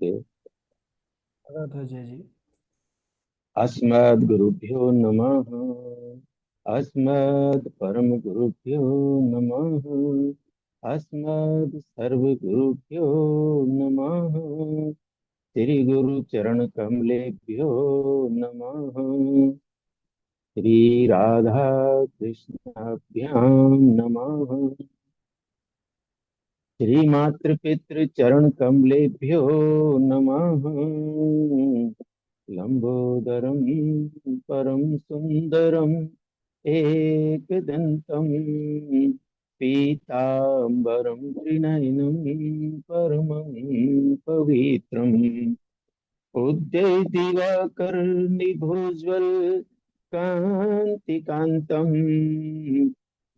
थे। जय जी। अस्मद्गुरुभ्यो नमः। अस्मद् परम गुरुभ्यो नमः। अस्मद् सर्वगुरुभ्यो नमः। श्री गुरु चरण कमलेभ्यो नमः। श्री राधा कृष्णाभ्यां नमः। श्रीमात्र पितृ चरण कमलेभ्यो नमः। लंबोदरम परम सुंदरम एकदंतम पीतांबरम त्रिनयनम परमं पवित्रम उद्यैर्दिवाकर निभोज्वल कांतिकांतम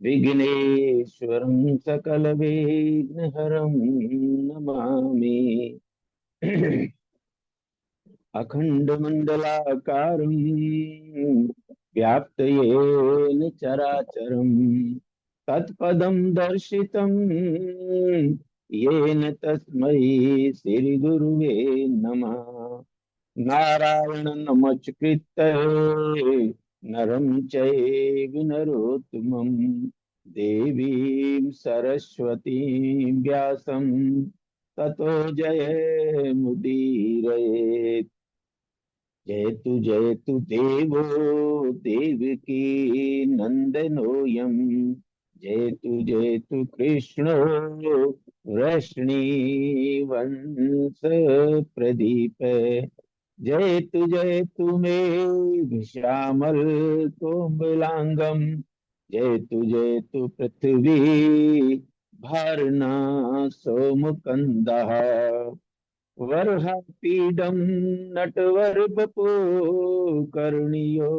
विघ्नेश्वरं सकल विघ्नहरं नमामि। अखण्डमण्डलाकारं व्याप्तयेन चराचरं तत्पदं दर्शितं येन तस्मै श्रीगुरुवे नमः। नारायण नमस्कृत्य नरं चैव नरोत्तमं देवीं सरस्वतीं व्यासं ततो जयमुदीरयेत्। जयतु देवो देवकी नन्दनोऽयं। जयतु कृष्णो वृष्णीवंश प्रदीप। जयतु मे श्यामल कोमलांगम। जयतु पृथ्वी भारना सोमकंदः। वरहापीडं नटवरवपु कर्णियो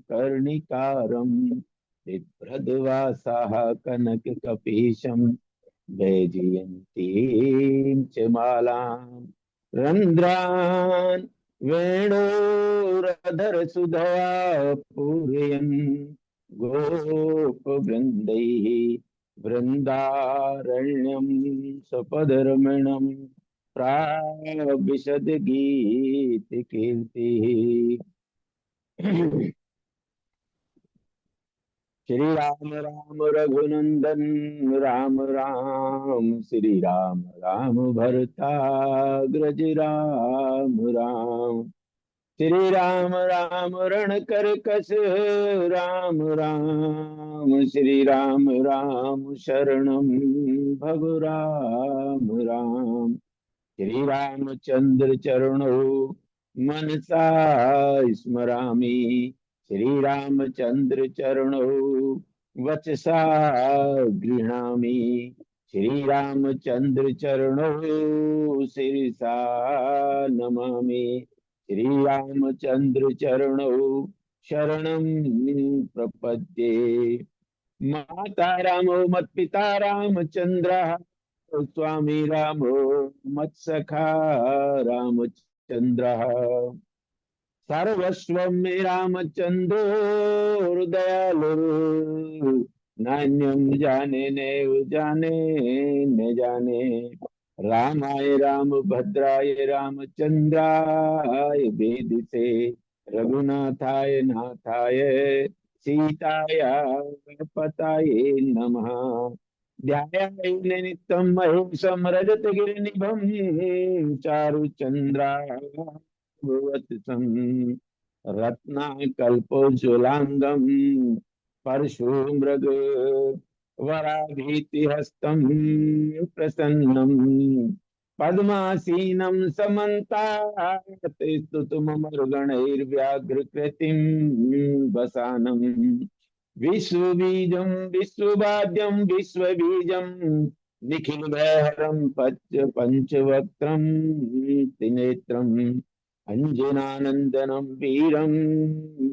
कर्णिकारं बिभ्रद्वासाः कनककपीशं वैजयन्तीं च मालां रन्ध्रान् वेणोरधरसुधया पूरयन् गोपवृन्दैः वृन्दारण्यं सपदरमणम् प्राविशद गीत कीर्ति। श्री राम राम रघुनंदन राम राम। श्री राम राम भरताग्रज राम राम। श्री राम राम रण कर कस राम राम। श्री राम राम शरणं भव राम राम। श्री रामचंद्र चरणो मनसा स्मरामि। श्री रामचंद्र चरणो वचसा गृह्णामि। श्री रामचंद्र चरणो शिरसा नमामि। श्री रामचंद्र चरणो शरणं प्रपद्ये। माता रामो मत्पिता रामचंद्र स्वामी रामो मत्सखा रामचंद्र। सर्वस्व मे रामचंद्रो हृदयालु। नान्यं जाने नैव जाने न जाने। रामाय रामभद्राय रामचंद्राय वेदिसे रघुनाथाय नाथाय सीताय पताये नमः। ध्यायामि नित्यं महेशं रजतगिरिनिभं चारुचन्द्राभुवत्सं रत्नाकल्पोज्ज्वलाङ्गं परशुमृग वराभीतिहस्तं प्रसन्नं पद्मासीनं समन्तात् स्तुतुममरुगणैर्व्याघ्रकृतिं वसानम्। विश्वबीजं विश्ववाद्यं विश्वबीजं निखिल भयहरं पच पंचवक्त्रं त्रिनेत्रम् अंजनानंदनं वीरं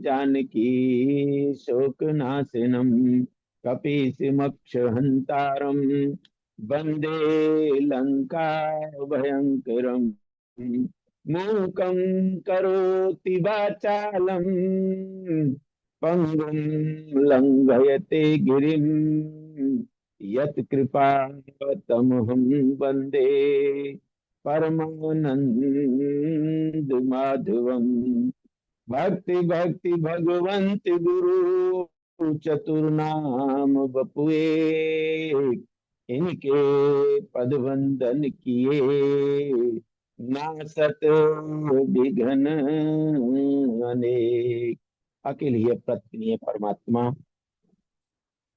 जानकी शोकनाशनं कपीशमक्षहन्तारं वन्दे लंका भयंकरम्। मूकं करोति वाचालं पंगुं लंघयते गिरिं यत्कृपातमहं वन्दे। परमानंद माधवम। भक्ति भक्ति भगवंत गुरु चतुर्नाम बपुए। इनके पद वंदन किए नासत विघ्न अनेक। अकेले प्रतिनिय परमात्मा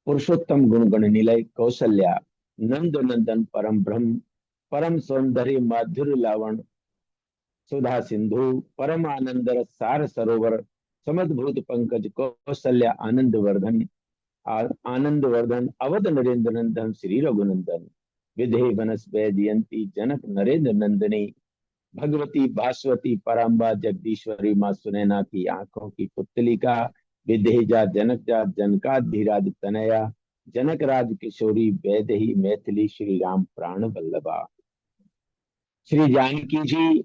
पुरुषोत्तम गुण गण निलय कौशल्या नंद नंदन परम ब्रह्म परम सौंदर्य माधुर्य लावण सुधा सिंधु परम आनंद रस सार सरोवर समद्भूत पंकज कौशल्या आनंद वर्धन आनंद वर्धन अवध नरेंद्र नंदन श्री रघुनंदन विधे वनस वैजयंती जनक नरेंद्र नंदनी भगवती भास्वती पराम्बा जगदीश्वरी माँ सुनैना की आंखों की पुतली का विदेजा जनक जा जनकाधीराज तनया जनक राज किशोरी वैदेही मैथिली श्री राम प्राण वल्लभा। श्री जानकी जी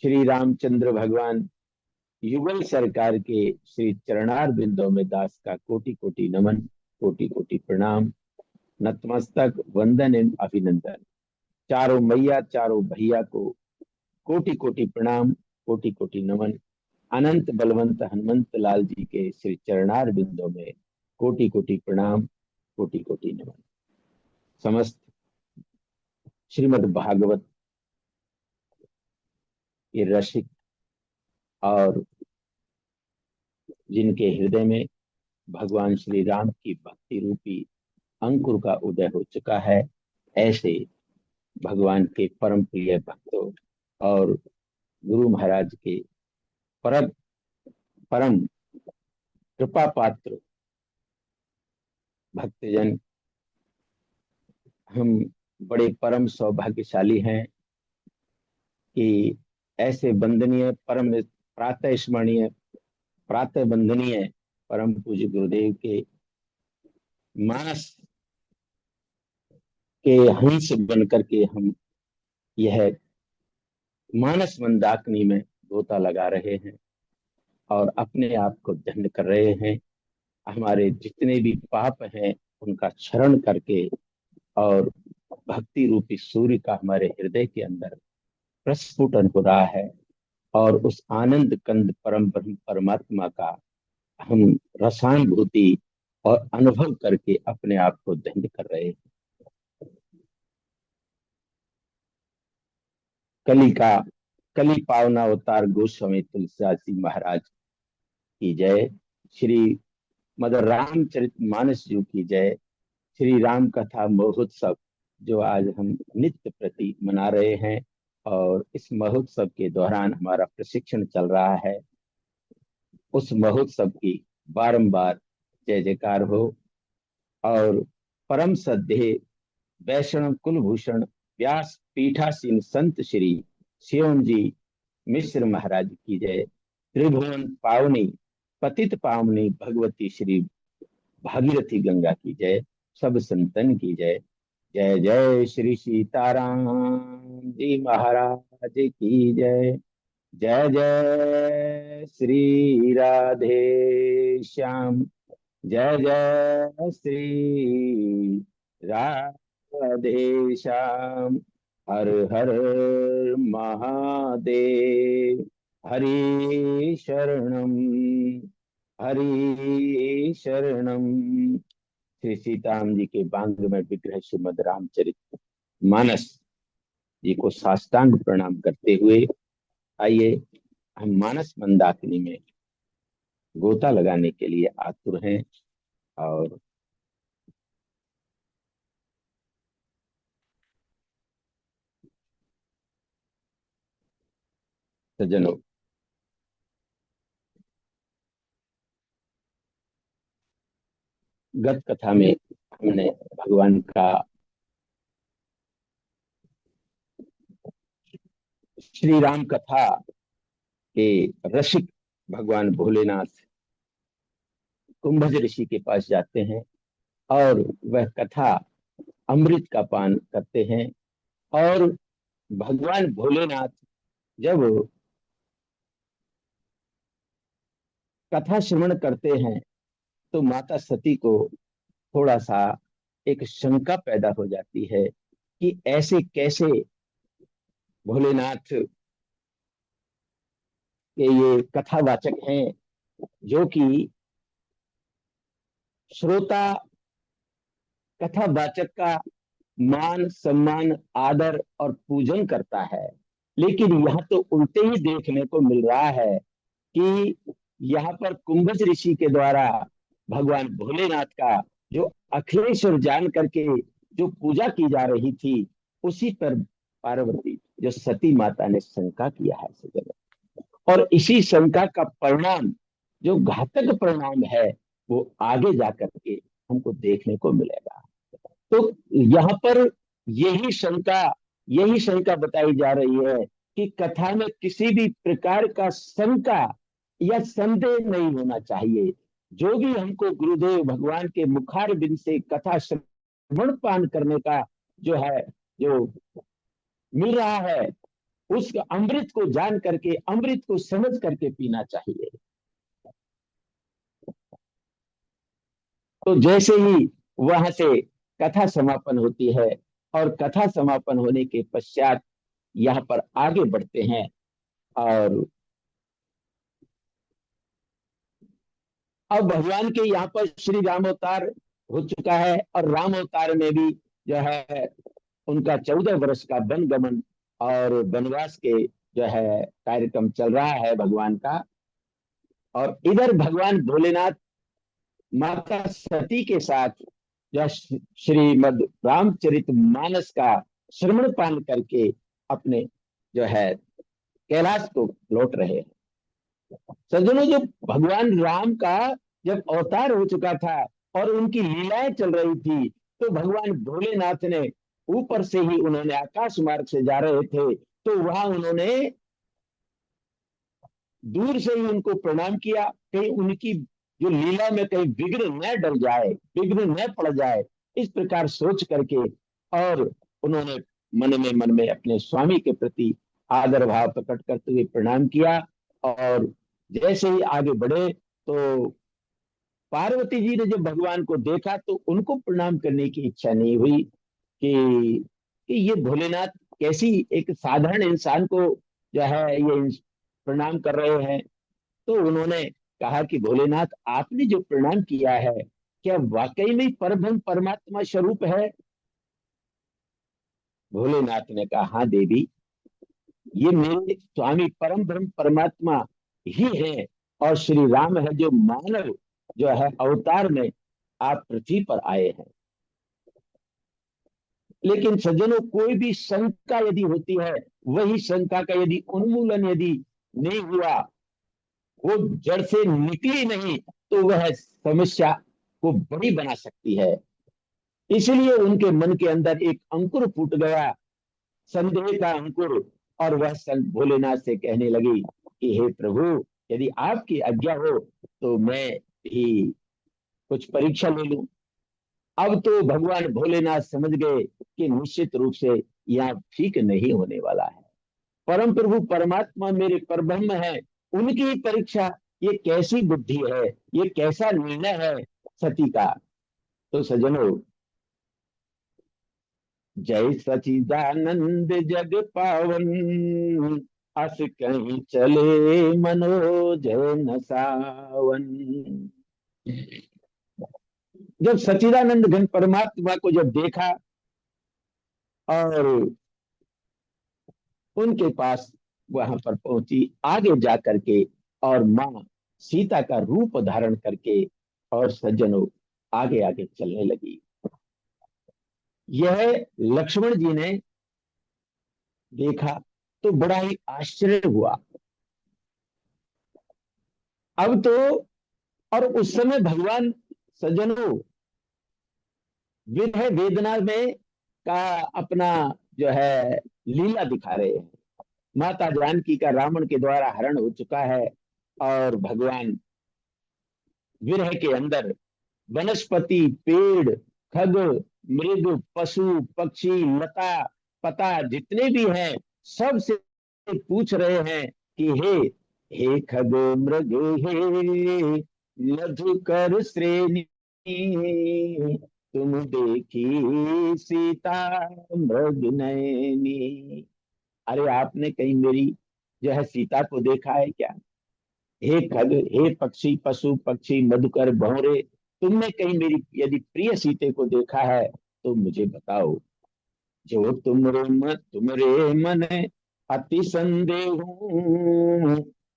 श्री रामचंद्र भगवान युगल सरकार के श्री चरणार बिंदों में दास का कोटि कोटि नमन कोटि कोटि प्रणाम नतमस्तक वंदन एवं अभिनंदन। चारों मैया चारों भैया को कोटि कोटि प्रणाम कोटि कोटि नमन। अनंत बलवंत हनुमंत लाल जी के श्री चरणार बिंदों में कोटि कोटि प्रणाम कोटि कोटि नमन। समस्त श्रीमद् भागवत ये रसिक और जिनके हृदय में भगवान श्री राम की भक्ति रूपी अंकुर का उदय हो चुका है, ऐसे भगवान के परम प्रिय भक्तों और गुरु महाराज के परम परम कृपा पात्र भक्तजन, हम बड़े परम सौभाग्यशाली हैं कि ऐसे वंदनीय परम प्रातः स्मरणीय प्रातः वंदनीय परम पूज्य गुरुदेव के मानस के हंस बनकर के हम यह मानस मंदाकिनी में गोता लगा रहे हैं और अपने आप को दंड कर रहे हैं। हमारे जितने भी पाप हैं उनका क्षरण करके और भक्ति रूपी सूर्य का हमारे हृदय के अंदर प्रस्फुटन हो रहा है और उस आनंद कंद परम ब्रह्म परमात्मा का हम रसानुभूति और अनुभव करके अपने आप को दंड कर रहे हैं। कली पावना अवतार गोस्वामी तुलसीदास जी महाराज की जय। श्री मदर रामचरित मानस जी की जय। श्री राम कथा महोत्सव जो आज हम नित्य प्रति मना रहे हैं और इस महोत्सव के दौरान हमारा प्रशिक्षण चल रहा है, उस महोत्सव की बारंबार जय जयकार हो और परम सद्य वैष्णव कुलभूषण व्यास पीठासीन संत श्री शिवम जी मिश्र महाराज की जय। त्रिभुवन पावनी पतित पावनी भगवती श्री भागीरथी गंगा की जय। सब संतन की जय। जय जय श्री सीताराम जी महाराज की जय। जय जय श्री राधे श्याम। जय जय श्री राधे श्याम। हर हर महादेव। हरि शरणम हरि शरणम। श्री सीताराम जी के बांग में विग्रह श्रीमद रामचरित मानस जी को साष्टांग प्रणाम करते हुए आइए हम मानस मंदाकिनी में गोता लगाने के लिए आतुर हैं। और सज्जनों, गत कथा में हमने भगवान का श्री राम कथा के रसिक भगवान भोलेनाथ कुंभज ऋषि के पास जाते हैं और वह कथा अमृत का पान करते हैं। और भगवान भोलेनाथ जब कथा श्रवण करते हैं तो माता सती को थोड़ा सा एक शंका पैदा हो जाती है कि ऐसे कैसे भोलेनाथ के ये कथावाचक हैं, जो कि श्रोता कथावाचक का मान सम्मान आदर और पूजन करता है। लेकिन यहाँ तो उल्टे ही देखने को मिल रहा है कि यहाँ पर कुंभज ऋषि के द्वारा भगवान भोलेनाथ का जो अखिलेश्वर जान करके जो पूजा की जा रही थी, उसी पर पार्वती जो सती माता ने शंका किया है सजन। और इसी शंका का परिणाम, जो घातक परिणाम है, वो आगे जाकर के हमको देखने को मिलेगा। तो यहाँ पर यही शंका यही शंका बताई जा रही है कि कथा में किसी भी प्रकार का शंका या संदेह नहीं होना चाहिए। जो भी हमको गुरुदेव भगवान के मुखार बिंद से कथा श्रवण पान करने का जो है, जो मिल रहा है, उस अमृत को जान करके, अमृत को समझ करके पीना चाहिए। तो जैसे ही वहां से कथा समापन होती है, और कथा समापन होने के पश्चात यहाँ पर आगे बढ़ते हैं, और अब भगवान के यहाँ पर श्री राम अवतार हो चुका है, और राम अवतार में भी जो है उनका 14 वर्ष का वन गमन और वनवास के जो है कार्यक्रम चल रहा है भगवान का। और इधर भगवान भोलेनाथ माता सती के साथ जो श्रीमद रामचरित मानस का श्रवण पान करके अपने जो है कैलाश को लौट रहे हैं। सज्जनों, जो भगवान राम का जब अवतार हो चुका था और उनकी लीलाएं चल रही थी, तो भगवान भोलेनाथ ने ऊपर से ही, उन्होंने आकाश मार्ग से जा रहे थे, तो वहां उन्होंने दूर से ही उनको प्रणाम किया, कहीं उनकी जो लीला में कहीं विघ्न न डल जाए, विघ्न न पड़ जाए, इस प्रकार सोच करके, और उन्होंने मन में अपने स्वामी के प्रति आदर भाव प्रकट करते हुए प्रणाम किया। और जैसे ही आगे बढ़े, तो पार्वती जी ने जब भगवान को देखा, तो उनको प्रणाम करने की इच्छा नहीं हुई कि ये भोलेनाथ कैसी एक साधारण इंसान को जो है ये प्रणाम कर रहे हैं। तो उन्होंने कहा कि भोलेनाथ, आपने जो प्रणाम किया है, क्या वाकई में परब्रह्म परमात्मा स्वरूप है? भोलेनाथ ने कहा, हाँ देवी, ये मेरे स्वामी परम ब्रह्म परमात्मा ही है, और श्री राम है जो मानव जो है अवतार में आप पृथ्वी पर आए हैं। लेकिन सज्जनों, कोई भी शंका यदि होती है, वही शंका का यदि उन्मूलन यदि नहीं हुआ, वो जड़ से निकली नहीं, तो वह समस्या को बड़ी बना सकती है। इसलिए उनके मन के अंदर एक अंकुर फूट गया, संदेह का अंकुर, और वह संत भोलेनाथ से कहने लगी कि हे प्रभु, यदि आपकी आज्ञा हो तो मैं भी कुछ परीक्षा ले लूं। अब तो भगवान भोलेनाथ समझ गए कि निश्चित रूप से यह ठीक नहीं होने वाला है। परम प्रभु परमात्मा मेरे परब्रह्म है, उनकी ही परीक्षा, ये कैसी बुद्धि है, ये कैसा निर्णय है सती का। तो सज्जनों, जय सचिदानंद जग पावन, अस कहीं चले मनोज न सावन। जब सचिदानंद घन परमात्मा को जब देखा, और उनके पास वहां पर पहुंची, आगे जा करके, और मां सीता का रूप धारण करके, और सज्जनों आगे आगे चलने लगी। यह लक्ष्मण जी ने देखा तो बड़ा ही आश्चर्य हुआ। अब तो, और उस समय भगवान सज्जनों विरह वेदना में का अपना जो है लीला दिखा रहे हैं। माता जानकी का रावण के द्वारा हरण हो चुका है, और भगवान विरह के अंदर वनस्पति, पेड़, खग, मृग, पशु, पक्षी, लता पता जितने भी हैं, सब से पूछ रहे हैं कि हे हे खग मृग, हे मधुकर श्रेणी, तुम देखी सीता मृग नयनी। अरे आपने कहीं मेरी जो है सीता को देखा है क्या? हे खग, हे पक्षी, पशु पक्षी, मधुकर भौरे, तुमने कहीं मेरी यदि प्रिय सीते को देखा है तो मुझे बताओ। जो तुमरे मन अति संदेह,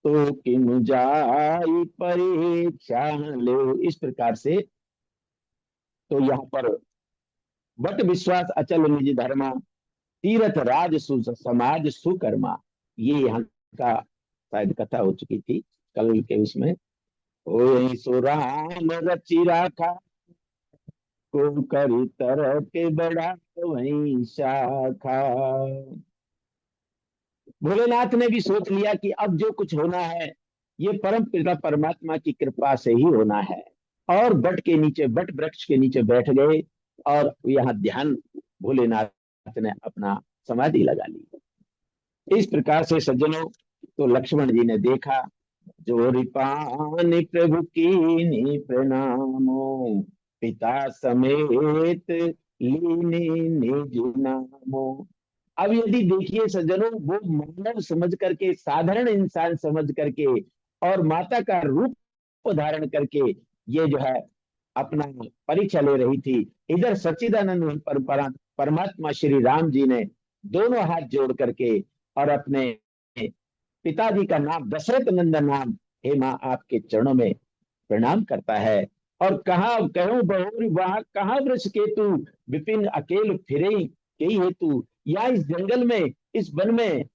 तो किम जाई परीक्षा ले। इस प्रकार से तो यहाँ पर बट विश्वास अचल निज धर्मा, तीरथ राज समाज सुकर्मा, ये यहाँ का शायद कथा हो चुकी थी कल के उसमें। ओ सो राम रचि राखा, को करी तरह के बड़ा वही शाखा। भोलेनाथ ने भी सोच लिया कि अब जो कुछ होना है ये परम पिता परमात्मा की कृपा से ही होना है, और बट के नीचे, बट वृक्ष के नीचे बैठ गए और यहाँ ध्यान, भोलेनाथ ने अपना समाधि लगा ली। इस प्रकार से सज्जनों, तो लक्ष्मण जी ने देखा, जो रिपान प्रभु की प्रणामो, पिता समेत लीने निज नामो। अब यदि देखिए सज्जनों, वो मानव समझ करके, साधारण इंसान समझ करके और माता का रूप धारण करके ये जो है अपना परीक्षा ले रही थी, इधर सच्चिदानंद परमात्मा श्री राम जी ने दोनों हाथ जोड़ करके और अपने पिताजी का नाम दशरथ नंदन नाम, हे माँ आपके चरणों में प्रणाम करता है। और कहा कहूं बहुरी वहां, कहा वृक्ष केतु, विपिन अकेल फिरे कई हेतु, या इस जंगल में, इस वन में,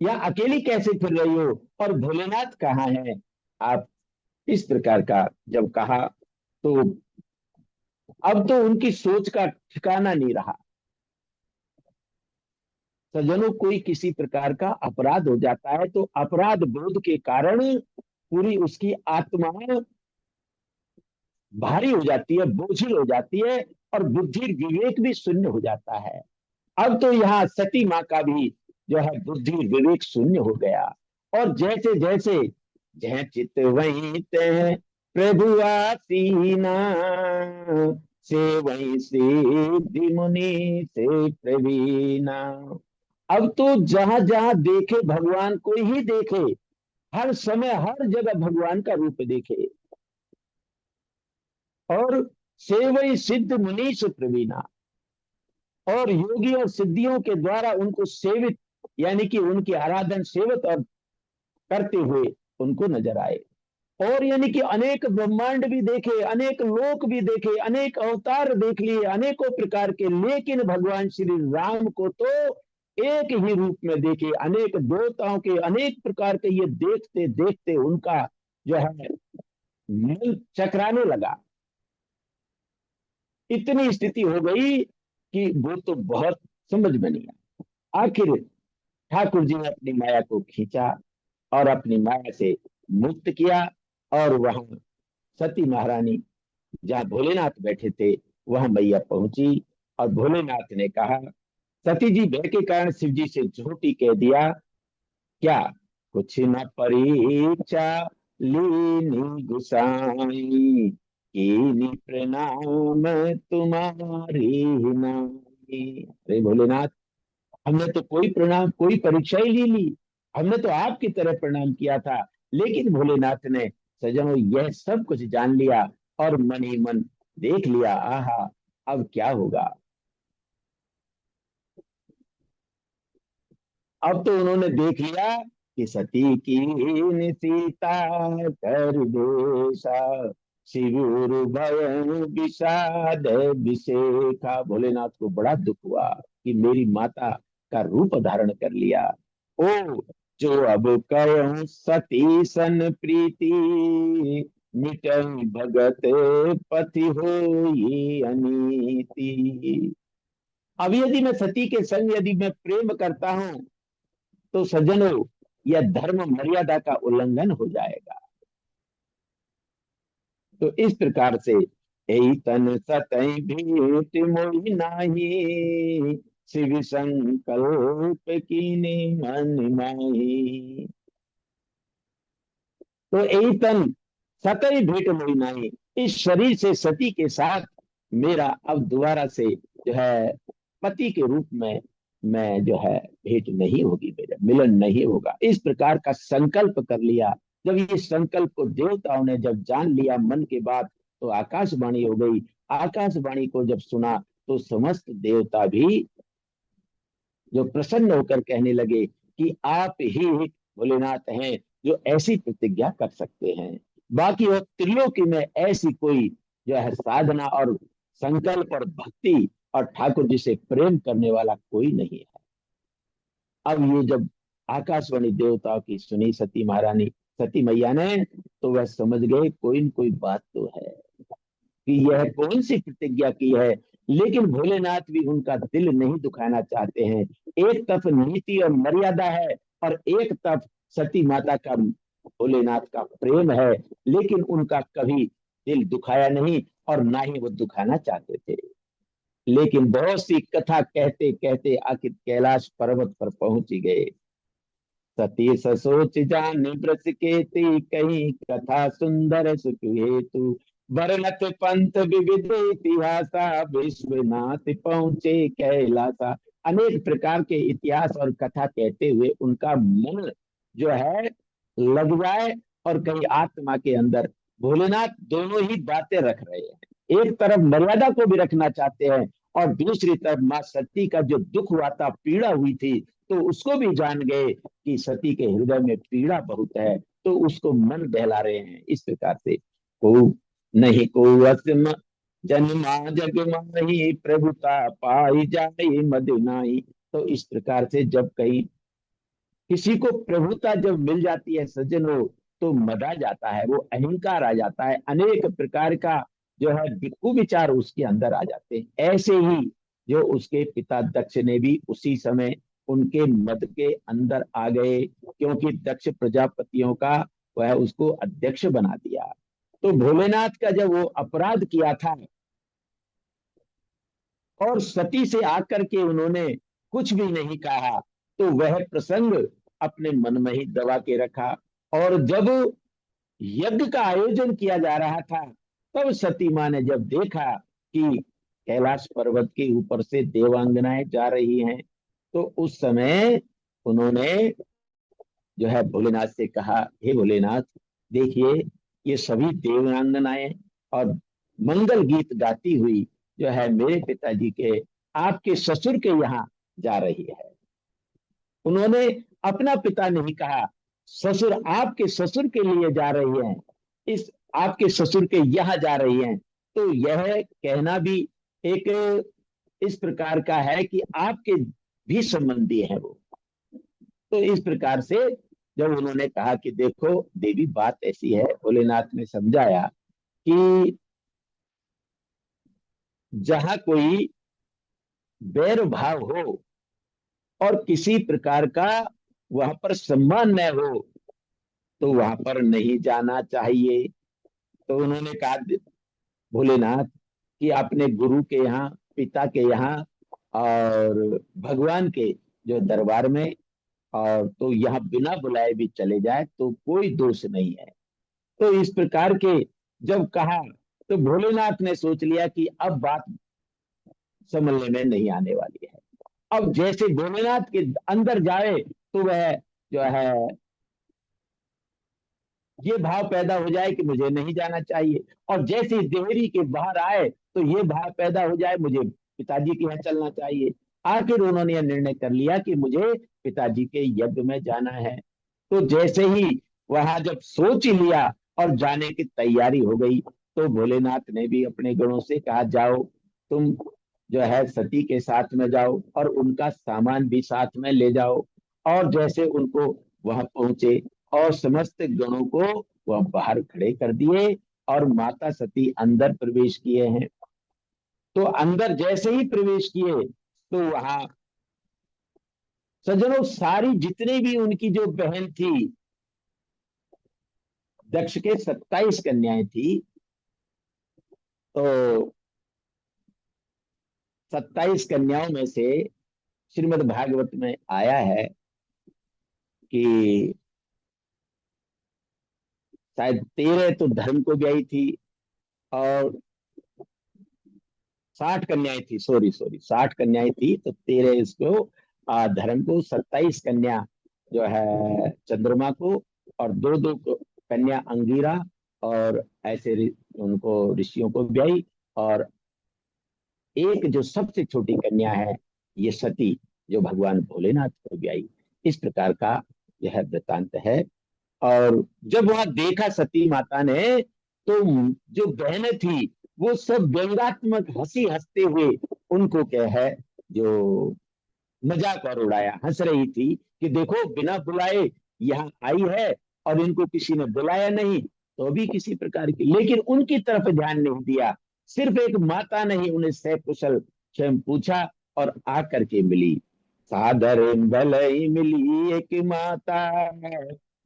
या अकेली कैसे फिर रही हो, और भोलेनाथ कहाँ है? आप इस प्रकार का जब कहा, तो अब तो उनकी सोच का ठिकाना नहीं रहा। सज्जनों, कोई किसी प्रकार का अपराध हो जाता है तो अपराध बोध के कारण पूरी उसकी आत्मा भारी हो जाती है, बोझिल हो जाती है, और बुद्धि विवेक भी शून्य हो जाता है। अब तो यहाँ सती माँ का भी जो है बुद्धि विवेक शून्य हो गया। और जैसे जैसे जह चित वही ते प्रभु आसीना, से वही सिद्धि मुनि से प्रवीणा। अब तो जहां जहां देखे भगवान को ही देखे, हर समय हर जगह भगवान का रूप देखे, और सेवई सिद्ध मुनीष प्रवीणा, और योगी और सिद्धियों के द्वारा उनको सेवित, यानी कि उनकी आराधन सेवत और करते हुए उनको नजर आए। और यानी कि अनेक ब्रह्मांड भी देखे, अनेक लोक भी देखे, अनेक अवतार देख लिए अनेकों प्रकार के, लेकिन भगवान श्री राम को तो एक ही रूप में देखे। अनेक देवताओं के अनेक प्रकार के ये देखते देखते उनका जो है मन चकराने लगा। इतनी स्थिति हो गई कि वो तो बहुत समझ में नहीं आया। आखिर ठाकुर जी ने अपनी माया को खींचा और अपनी माया से मुक्त किया, और वहां सती महारानी जहां भोलेनाथ बैठे थे वहां मैया पहुंची, और भोलेनाथ ने कहा, सती जी भय के कारण शिव जी से झूठी कह दिया, क्या कुछ न परीक्षा लीनी गुसाई, कीनी प्रणाम तुम्हारी नाई। अरे भोलेनाथ, हमने तो कोई प्रणाम, कोई परीक्षा ही नहीं ली, हमने तो आपकी तरह प्रणाम किया था। लेकिन भोलेनाथ ने सजनों यह सब कुछ जान लिया और मन ही मन देख लिया, आहा अब क्या होगा। अब तो उन्होंने देख लिया कि सती की सीता कर देशा, शिविर भय विषाद विषेखा। भोलेनाथ को बड़ा दुख हुआ कि मेरी माता का रूप धारण कर लिया। ओ जो अब कहो सती सन प्रीति, मिटई भगत पति होई अनीति। अब यदि मैं सती के संग यदि मैं प्रेम करता हूं तो सज्जनों यह धर्म मर्यादा का उल्लंघन हो जाएगा। तो इस प्रकार से यही तन सतई भेंट मोहि नाही, शिव संकल्प कीने मन माही। तो यही तन सतई भेंट मोहि नाही, इस शरीर से सती के साथ मेरा अब दोबारा से जो है पति के रूप में मैं जो है भेंट नहीं होगी, मेरा मिलन नहीं होगा। इस प्रकार का संकल्प कर लिया। जब ये संकल्प को देवताओं ने जब जान लिया मन की बात, तो आकाशवाणी हो गई। आकाशवाणी को जब सुना तो समस्त देवता भी जो प्रसन्न होकर कहने लगे कि आप ही भोलेनाथ हैं जो ऐसी प्रतिज्ञा कर सकते हैं। बाकी और त्रिलोकी में ऐसी कोई जो है साधना और संकल्प और भक्ति और ठाकुर जी से प्रेम करने वाला कोई नहीं है। अब ये जब आकाशवाणी देवताओं की सुनी सती महारानी, सती मैया ने, तो वह समझ गए कोई न कोई बात तो है कि यह कौन सी प्रतिज्ञा की है। लेकिन भोलेनाथ भी उनका दिल नहीं दुखाना चाहते हैं। एक तरफ नीति और मर्यादा है, और एक तरफ सती माता का, भोलेनाथ का प्रेम है। लेकिन उनका कभी दिल दुखाया नहीं, और ना ही वो दुखाना चाहते थे। लेकिन बहुत सी कथा कहते कहते आखिर कैलाश पर्वत पर पहुंच ही गए। सती ससोच जान व्रत केती, कहीं कथा सुंदर सुख हेतु। वर्णत पंथ विविध इतिहासा, विश्वनाथ पहुंचे कैलासा। अनेक प्रकार के इतिहास और कथा कहते हुए उनका मन जो है लग जाए, और कहीं आत्मा के अंदर भोलेनाथ दोनों ही बातें रख रहे हैं। एक तरफ मर्यादा को भी रखना चाहते हैं, और दूसरी तरफ माँ सती का जो दुख हुआ था, पीड़ा हुई थी, तो उसको भी जान गए कि सती के हृदय में पीड़ा बहुत है, तो उसको मन बहला रहे हैं इस प्रकार से। को नहीं को असम जन्मा जग माही, प्रभुता पाई जाए मद नाही। तो इस प्रकार से जब कहीं किसी को प्रभुता जब मिल जाती है सज्जनों, तो मदा जाता है, वो अहंकार आ जाता है, अनेक प्रकार का जो है कुविचार उसके अंदर आ जाते हैं। ऐसे ही जो उसके पिता दक्ष ने भी उसी समय उनके मद के अंदर आ गए, क्योंकि दक्ष प्रजापतियों का वह उसको अध्यक्ष बना दिया। तो भोलेनाथ का जब वो अपराध किया था, और सती से आकर के उन्होंने कुछ भी नहीं कहा, तो वह प्रसंग अपने मन में ही दबा के रखा। और जब यज्ञ का आयोजन किया जा रहा था, तब सती माँ ने जब देखा कि कैलाश पर्वत के ऊपर से देवांगनाएं जा रही हैं, तो उस समय उन्होंने जो है भोलेनाथ से कहा, हे भोलेनाथ, देखिए ये सभी देवांगनाएं और मंगल गीत गाती हुई जो है मेरे पिताजी के, आपके ससुर के यहाँ जा रही है। उन्होंने अपना पिता नहीं कहा, ससुर, आपके ससुर के लिए जा रही हैं, इस आपके ससुर के यहाँ जा रही हैं। तो यह कहना भी एक इस प्रकार का है कि आपके भी संबंधी है वो। तो इस प्रकार से जब उन्होंने कहा कि देखो देवी, बात ऐसी है, भोलेनाथ ने समझाया कि जहां कोई बैर भाव हो और किसी प्रकार का वहां पर सम्मान न हो, तो वहां पर नहीं जाना चाहिए। तो उन्होंने कहा भोलेनाथ कि अपने गुरु के यहाँ, पिता के यहाँ और भगवान के जो दरबार में, और तो यहाँ बिना बुलाए भी चले जाए तो कोई दोष नहीं है। तो इस प्रकार के जब कहा, तो भोलेनाथ ने सोच लिया कि अब बात संभलने में नहीं आने वाली है। अब जैसे भोलेनाथ के अंदर जाए, तो वह जो है ये भाव पैदा हो जाए कि मुझे नहीं जाना चाहिए, और जैसे देहरी के बाहर आए तो ये भाव पैदा हो जाए मुझे पिताजी के यहाँ चलना चाहिए। आखिर उन्होंने यह निर्णय कर लिया कि मुझे पिताजी के यज्ञ में जाना है। तो जैसे ही वहां जब सोच ही लिया और जाने की तैयारी हो गई, तो भोलेनाथ ने भी अपने गणों से कहा, जाओ तुम जो है सती के साथ में जाओ, और उनका सामान भी साथ में ले जाओ। और जैसे उनको वहां पहुंचे, और समस्त गणों को वह बाहर खड़े कर दिए, और माता सती अंदर प्रवेश किए हैं। तो अंदर जैसे ही प्रवेश किए, तो वहां सज्जनों सारी जितनी भी उनकी जो बहन थी, दक्ष के 27 कन्याएं थी, तो 27 कन्याओं में से श्रीमद् भागवत में आया है कि शायद 13 तो धर्म को गई थी, और 60 कन्याएं थी, सॉरी सॉरी 60 कन्याएं थी, तो 13 इसको धर्म को, 27 कन्या जो है चंद्रमा को, और दो दो कन्या अंगिरा, और ऐसे उनको ऋषियों को ब्याई, और एक जो सबसे छोटी कन्या है ये सती, जो भगवान भोलेनाथ को ब्याई। इस प्रकार का यह वृतांत है। और जब वहां देखा सती माता ने, तो जो बहनें थी वो सब व्यंगात्मक हंसी हंसते हुए उनको क्या है, जो मजाक और उड़ाया, हंस रही थी कि देखो बिना बुलाए यहाँ आई है, और इनको किसी ने बुलाया नहीं, तो भी किसी प्रकार की, लेकिन उनकी तरफ ध्यान नहीं दिया। सिर्फ एक माता ने ही उन्हें सकुशल क्षेम पूछा और आकर के मिली। सादर भलई मिली एक माता,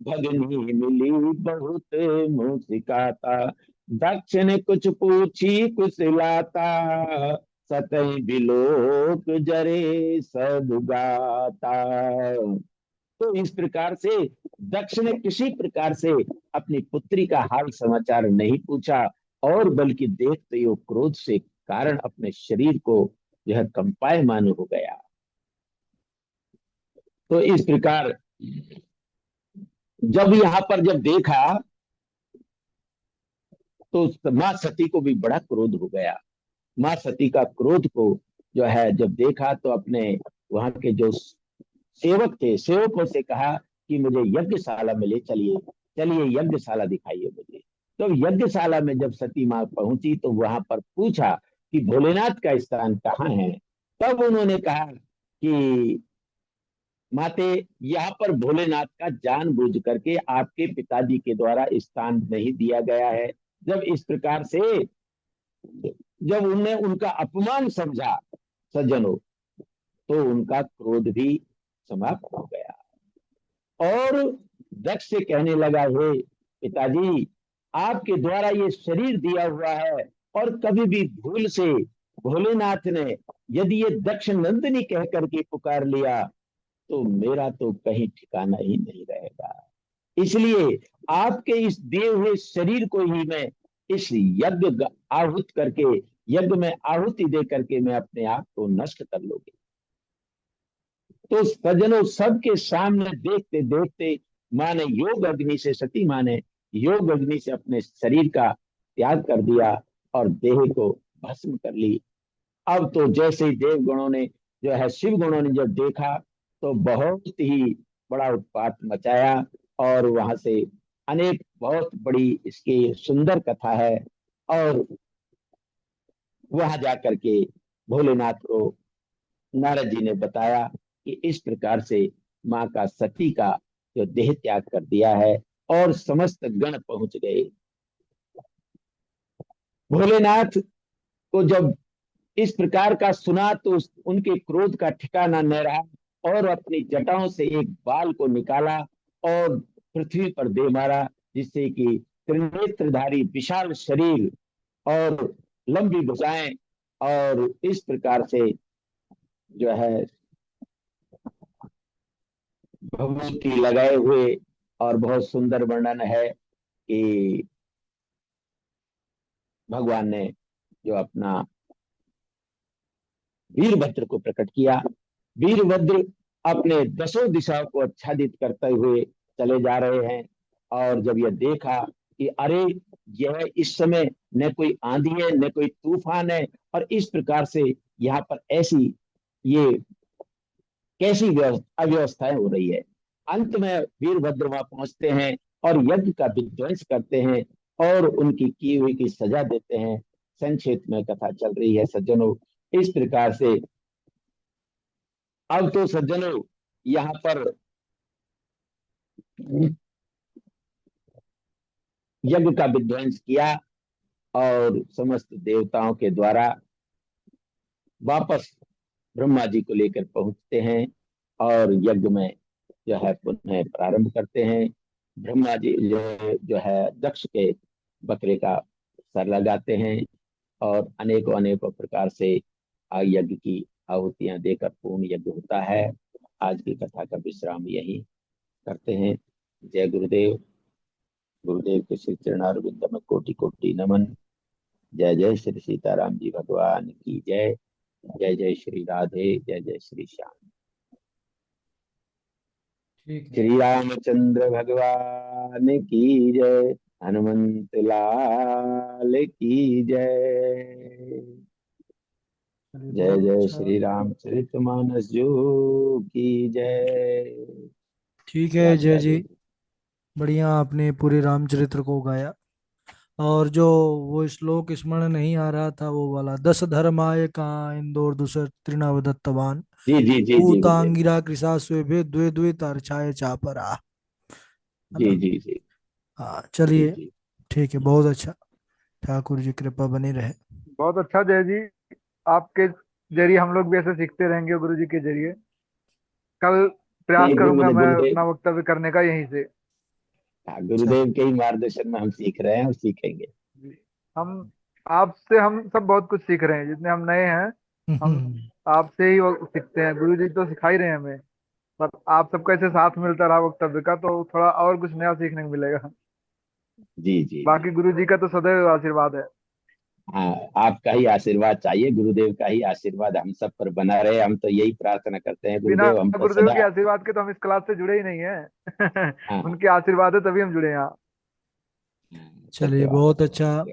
भगनी मिली बहुत मुस्काता, दक्ष ने कुछ पूछी कुशलाता, सतई बिलोक जरे सब गाता। तो इस प्रकार से दक्ष ने किसी प्रकार से अपनी पुत्री का हाल समाचार नहीं पूछा, और बल्कि देखते ही वो क्रोध से कारण अपने शरीर को यह कंपायमान हो गया। तो इस प्रकार जब यहाँ पर जब देखा, तो माँ सती को भी बड़ा क्रोध हो गया। माँ सती का क्रोध को जो है जब देखा, तो अपने वहां के जो सेवक थे, सेवकों से कहा कि मुझे यज्ञशाला में ले चलिए, चलिए यज्ञशाला दिखाइए मुझे। तो यज्ञशाला में जब सती माँ पहुंची, तो वहां पर पूछा कि भोलेनाथ का स्थान कहाँ है। तब उन्होंने कहा कि माते, यहाँ पर भोलेनाथ का जानबूझ करके आपके पिताजी के द्वारा स्थान नहीं दिया गया है। जब इस प्रकार से जब उनने उनका अपमान समझा सज्जनों, तो उनका क्रोध भी समाप्त हो गया, और दक्ष से कहने लगा, हे पिताजी, आपके द्वारा ये शरीर दिया हुआ है, और कभी भी भूल से भोलेनाथ ने यदि ये दक्ष नंदिनी कह करके पुकार लिया, तो मेरा तो कहीं ठिकाना ही नहीं रहेगा। इसलिए आपके इस दिए हुए शरीर को ही मैं इस यज्ञ आहुत करके, यज्ञ में आहुति दे करके मैं अपने आप को नष्ट कर लूंगी। तो सज्जनों, सबके सामने देखते देखते माँ ने योग अग्नि से, सती माँ ने योग अग्नि से अपने शरीर का त्याग कर दिया और देह को भस्म कर ली। अब तो जैसे ही देवगणों ने जो है, शिव गणों ने जब देखा, तो बहुत ही बड़ा उत्पात मचाया, और वहां से अनेक बहुत बड़ी इसकी सुंदर कथा है। और वहां जाकर के भोलेनाथ को नारद जी ने बताया कि इस प्रकार से माँ का सती का जो देह त्याग कर दिया है, और समस्त गण पहुंच गए। भोलेनाथ को जब इस प्रकार का सुना, तो उनके क्रोध का ठिकाना न रहा, और अपनी जटाओं से एक बाल को निकाला और पृथ्वी पर दे मारा, जिससे कि त्रिनेत्रधारी विशाल शरीर और लंबी भुजाएं, और इस प्रकार से जो है भभूति लगाए हुए, और बहुत सुंदर वर्णन है कि भगवान ने जो अपना वीरभद्र को प्रकट किया। वीरभद्र अपने दसों दिशाओं को आच्छादित करते हुए चले जा रहे हैं, और जब यह देखा कि अरे, यह इस समय न कोई आंधी है न कोई तूफान है, और इस प्रकार से यहाँ पर ऐसी ये कैसी अव्यवस्थाएं हो रही है। अंत में वीरभद्र वहां पहुंचते हैं और यज्ञ का विध्वंस करते हैं, और उनकी की हुई की सजा देते हैं। संक्षेप में कथा चल रही है सज्जनों, इस प्रकार से। अब तो सज्जनों, यहाँ पर यज्ञ का विध्वंस किया, और समस्त देवताओं के द्वारा वापस ब्रह्मा जी को लेकर पहुंचते हैं, और यज्ञ में जो है पुनः प्रारंभ करते हैं। ब्रह्मा जी जो है दक्ष के बकरे का सर लगाते हैं, और अनेकों अनेकों प्रकार से यज्ञ की आहुतियां देकर पूर्ण यज्ञ होता है। आज की कथा का विश्राम यही करते हैं। जय गुरुदेव। गुरुदेव के श्री चरणारविंद में कोटि कोटि नमन। जय जय श्री सीताराम जी भगवान की जय। जय जय श्री राधे, जय जय श्री श्याम। ठीक है। श्री रामचंद्र भगवान की जय। हनुमंत लाल की जय। चलिए जय बहुत जय अच्छा। श्री रामचरितमानस जो की जय। ठीक है राधे जय जी। राधे। बढ़िया, आपने पूरे रामचरित्र को गाया। और जो वो श्लोक स्मरण नहीं आ रहा था, वो वाला, दस धर्माय का इंदौर दूसर तृणावदत्तवान जी जी जी जी गुरुदेव। भूतांगिरा कृषा स्वेभे द्वे द्वे तरछाए चापरा। है जी ना? जी जी हाँ जी चलिए। जी। ठीक है, बहुत अच्छा। ठाकुर जी कृपा बनी रहे। बहुत अच्छा जय जी। आपके जरिए हम लोग भी ऐसे सीखते रहेंगे गुरु जी के जरिए। कल प्रयास ये करूंगा गुरुदेव मैं गुरुदेव। अपना वक्तव्य करने का यहीं से। हाँ, चलिए। गुरुदेव के ही मार्गदर्शन में हम सीख रहे हैं और सीखेंगे। जी। हम आपसे हम सब बहुत कुछ सीख रहे हैं, जितने हम नए हैं। हम हम्म। आपसे ही वो सीखते हैं, गुरु जी तो सिखा ही रहे हैं हमें। पर आप सबका ऐसे साथ मिलता रहा वक्तव्य का, तो थोड़ा और कुछ नया सीखने को मिलेगा। जी जी जी। बाकी गुरु जी का तो सदैव आशीर्वाद है। हाँ, आपका ही आशीर्वाद चाहिए, गुरुदेव का ही आशीर्वाद हम सब पर बना रहे। हम तो यही प्रार्थना करते हैं, बिना गुरुदेव हम पर गुरुदेव सदा। के आशीर्वाद के तो हम इस क्लास से जुड़े ही नहीं है। हाँ। उनके आशीर्वाद है तभी हम जुड़े हैं। चलिए सत्य बात बहुत है। अच्छा।